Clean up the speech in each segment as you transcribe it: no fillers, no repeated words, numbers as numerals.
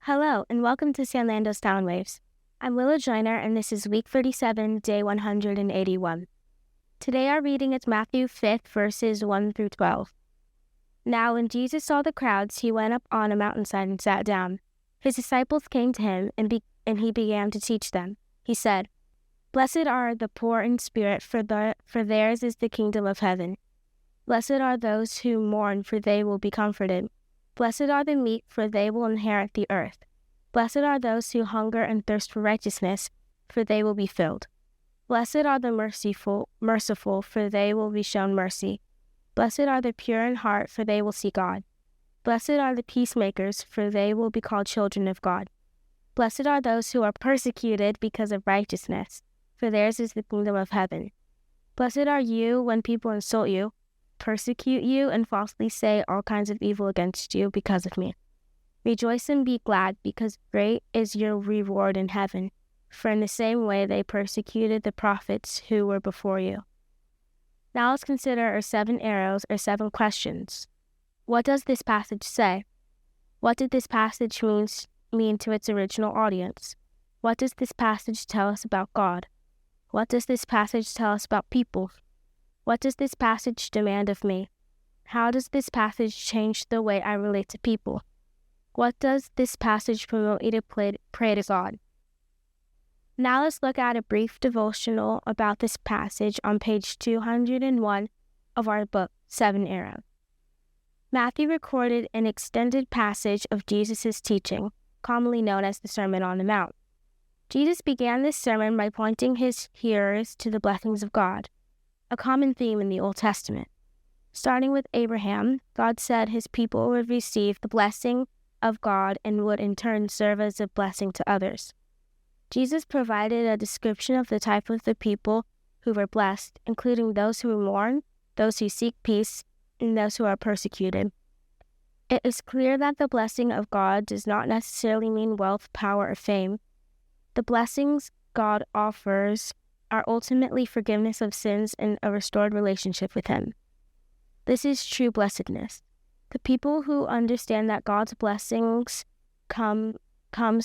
Hello, and welcome to Sanlando's Sound Waves. I'm Willow Joyner, and this is week 37, day 181. Today our reading is Matthew 5, verses 1 through 12. Now when Jesus saw the crowds, he went up on a mountainside and sat down. His disciples came to him, and he began to teach them. He said, "Blessed are the poor in spirit, for theirs is the kingdom of heaven. Blessed are those who mourn, for they will be comforted. Blessed are the meek, for they will inherit the earth. Blessed are those who hunger and thirst for righteousness, for they will be filled. Blessed are the merciful, for they will be shown mercy. Blessed are the pure in heart, for they will see God. Blessed are the peacemakers, for they will be called children of God. Blessed are those who are persecuted because of righteousness, for theirs is the kingdom of heaven. Blessed are you when people insult you, persecute you, and falsely say all kinds of evil against you because of me. Rejoice and be glad, because great is your reward in heaven, for in the same way they persecuted the prophets who were before you." Now let's consider our 7 arrows or 7 questions. What does this passage say? What did this passage mean to its original audience? What does this passage tell us about God? What does this passage tell us about people? What does this passage demand of me? How does this passage change the way I relate to people? What does this passage promote me to pray to God? Now let's look at a brief devotional about this passage on page 201 of our book, 7 Arrows. Matthew recorded an extended passage of Jesus' teaching, commonly known as the Sermon on the Mount. Jesus began this sermon by pointing his hearers to the blessings of God, a common theme in the Old Testament. Starting with Abraham, God said his people would receive the blessing of God and would in turn serve as a blessing to others. Jesus provided a description of the type of the people who were blessed, including those who mourn, those who seek peace, and those who are persecuted. It is clear that the blessing of God does not necessarily mean wealth, power, or fame. The blessings God offers are ultimately forgiveness of sins and a restored relationship with Him. This is true blessedness. The people who understand that God's blessings comes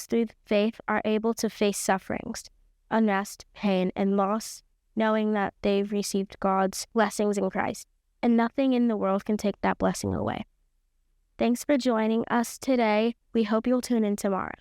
through faith are able to face sufferings, unrest, pain, and loss, knowing that they've received God's blessings in Christ, and nothing in the world can take that blessing away. Thanks for joining us today. We hope you'll tune in tomorrow.